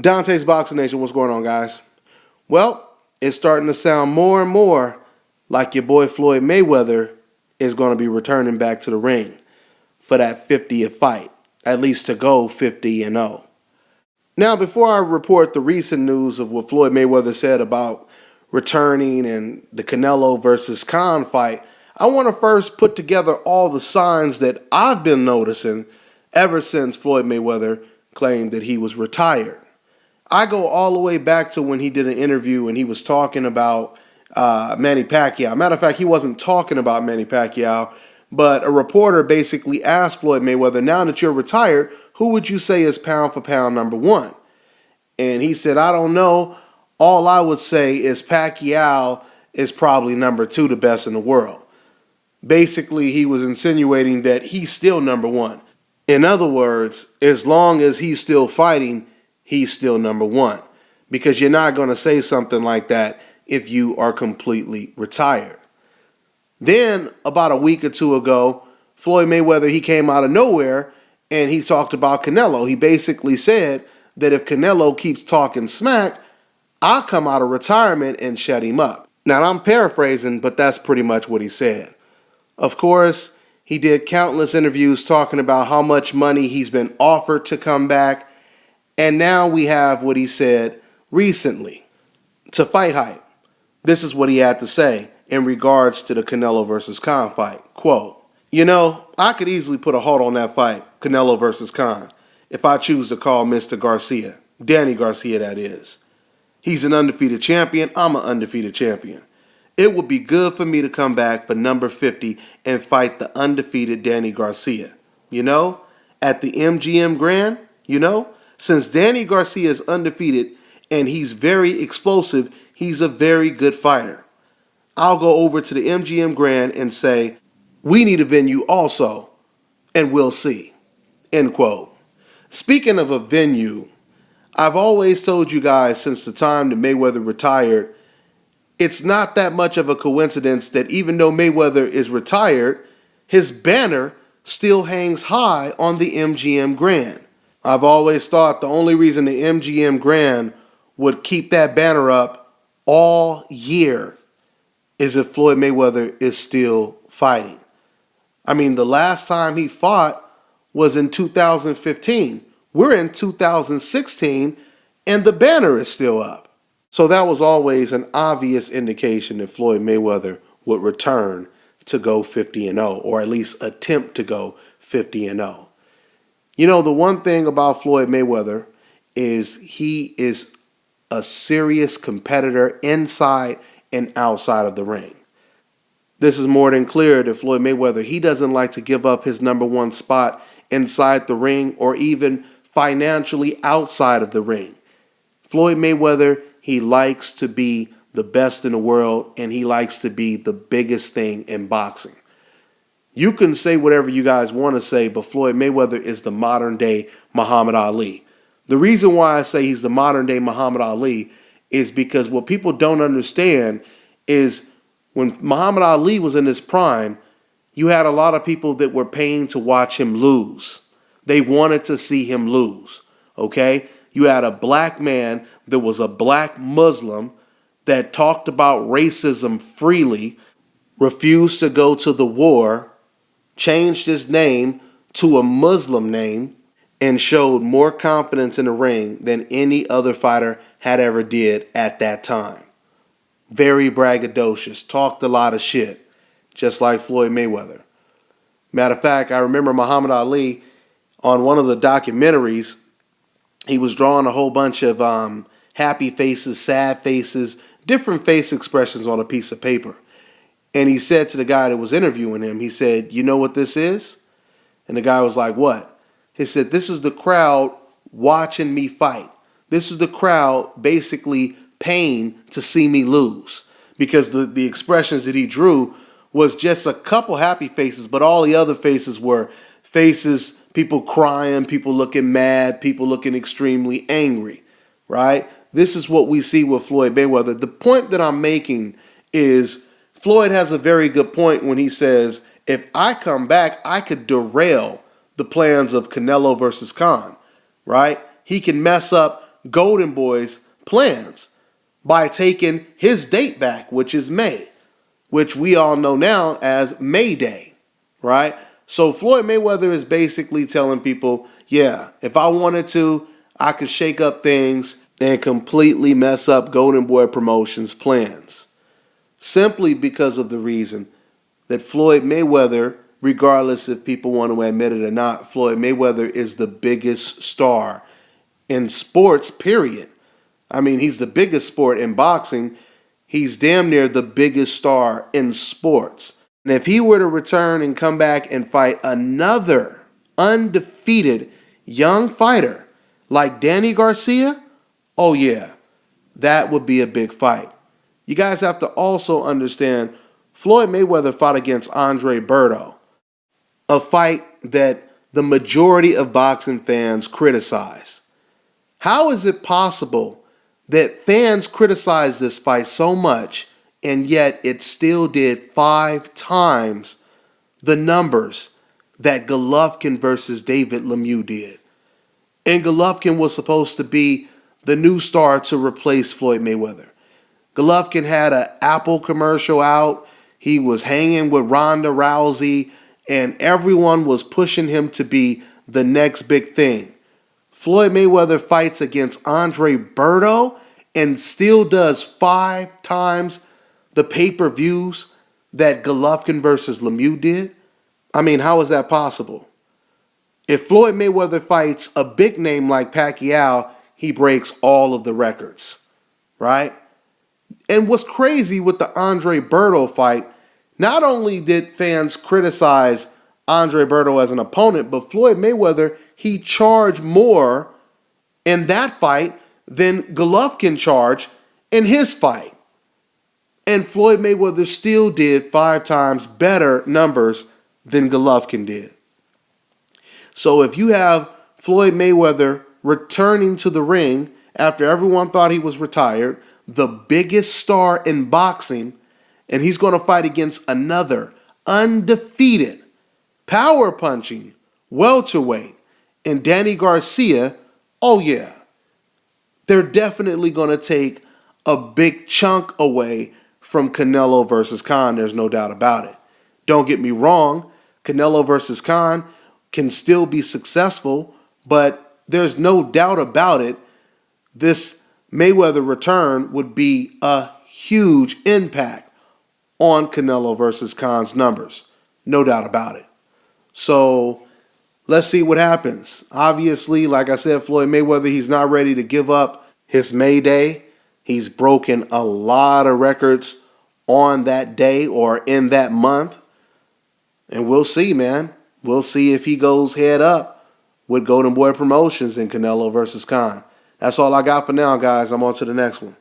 Dante's Boxing Nation, what's going on, guys? Well, it's starting to sound more and more like your boy Floyd Mayweather is going to be returning back to the ring for that 50th fight, at least to go 50-0. Now, before I report the recent news of what Floyd Mayweather said about returning and the Canelo versus Khan fight, I want to first put together all the signs that I've been noticing ever since Floyd Mayweather claimed that he was retired. I go all the way back to when he did an interview and he was talking about Manny Pacquiao. Matter of fact, he wasn't talking about Manny Pacquiao, but a reporter basically asked Floyd Mayweather, now that you're retired, who would you say is pound for pound number one? And he said, I don't know. All I would say is Pacquiao is probably number two, the best in the world. Basically, he was insinuating that he's still number one. In other words, as long as he's still fighting, he's still number one, because you're not going to say something like that if you are completely retired. Then about a week or two ago, Floyd Mayweather, he came out of nowhere and he talked about Canelo. He basically said that if Canelo keeps talking smack, I'll come out of retirement and shut him up. Now, I'm paraphrasing, but that's pretty much what he said. Of course, he did countless interviews talking about how much money he's been offered to come back. And now we have what he said recently to Fight Hype. This is what he had to say in regards to the Canelo versus Khan fight. Quote, I could easily put a halt on that fight, Canelo versus Khan, if I choose to call Mr. Garcia, Danny Garcia that is. He's an undefeated champion, I'm an undefeated champion. It would be good for me to come back for number 50 and fight the undefeated Danny Garcia. At the MGM Grand, since Danny Garcia is undefeated and he's very explosive, he's a very good fighter. I'll go over to the MGM Grand and say, we need a venue also, and we'll see. End quote. Speaking of a venue, I've always told you guys since the time that Mayweather retired, it's not that much of a coincidence that even though Mayweather is retired, his banner still hangs high on the MGM Grand. I've always thought the only reason the MGM Grand would keep that banner up all year is if Floyd Mayweather is still fighting. I mean, the last time he fought was in 2015. We're in 2016, and the banner is still up. So that was always an obvious indication that Floyd Mayweather would return to go 50-0, or at least attempt to go 50-0. The one thing about Floyd Mayweather is he is a serious competitor inside and outside of the ring. This is more than clear that Floyd Mayweather, he doesn't like to give up his number one spot inside the ring or even financially outside of the ring. Floyd Mayweather, he likes to be the best in the world, and he likes to be the biggest thing in boxing. You can say whatever you guys want to say, but Floyd Mayweather is the modern day Muhammad Ali. The reason why I say he's the modern day Muhammad Ali is because what people don't understand is when Muhammad Ali was in his prime, you had a lot of people that were paying to watch him lose. They wanted to see him lose, okay? You had a black man that was a black Muslim that talked about racism freely, refused to go to the war, changed his name to a Muslim name, and showed more confidence in the ring than any other fighter had ever did at that time. Very braggadocious, talked a lot of shit, just like Floyd Mayweather. Matter of fact, I remember Muhammad Ali on one of the documentaries, he was drawing a whole bunch of happy faces, sad faces, different face expressions on a piece of paper. And he said to the guy that was interviewing him, he said, you know what this is? And the guy was like, what? He said, this is the crowd watching me fight. This is the crowd basically paying to see me lose. Because the expressions that he drew was just a couple happy faces, but all the other faces were faces, people crying, people looking mad, people looking extremely angry, right? This is what we see with Floyd Mayweather. The point that I'm making is Floyd has a very good point when he says, if I come back, I could derail the plans of Canelo versus Khan, right? He can mess up Golden Boy's plans by taking his date back, which is May, which we all know now as May Day, right? So Floyd Mayweather is basically telling people, yeah, if I wanted to, I could shake up things and completely mess up Golden Boy Promotions' plans. Simply because of the reason that Floyd Mayweather, regardless if people want to admit it or not, Floyd Mayweather is the biggest star in sports, period. I mean, he's the biggest sport in boxing. He's damn near the biggest star in sports. And if he were to return and come back and fight another undefeated young fighter like Danny Garcia, oh yeah, that would be a big fight. You guys have to also understand Floyd Mayweather fought against Andre Berto, a fight that the majority of boxing fans criticize. How is it possible that fans criticize this fight so much and yet it still did 5 times the numbers that Golovkin versus David Lemieux did? And Golovkin was supposed to be the new star to replace Floyd Mayweather. Golovkin had an Apple commercial out. He was hanging with Ronda Rousey, and everyone was pushing him to be the next big thing. Floyd Mayweather fights against Andre Berto and still does 5 times the pay-per-views that Golovkin versus Lemieux did. I mean, how is that possible? If Floyd Mayweather fights a big name like Pacquiao, he breaks all of the records, right? And what's crazy with the Andre Berto fight, not only did fans criticize Andre Berto as an opponent, but Floyd Mayweather, he charged more in that fight than Golovkin charged in his fight. And Floyd Mayweather still did 5 times better numbers than Golovkin did. So if you have Floyd Mayweather returning to the ring after everyone thought he was retired, the biggest star in boxing, and he's going to fight against another undefeated, power-punching welterweight in Danny Garcia, oh yeah, they're definitely going to take a big chunk away from Canelo versus Khan. There's no doubt about it. Don't get me wrong, Canelo versus Khan can still be successful, but there's no doubt about it, this Mayweather return would be a huge impact on Canelo versus Khan's numbers. No doubt about it. So let's see what happens. Obviously, like I said, Floyd Mayweather, he's not ready to give up his May Day. He's broken a lot of records on that day or in that month. And we'll see, man. We'll see if he goes head up with Golden Boy Promotions and Canelo versus Khan. That's all I got for now, guys. I'm on to the next one.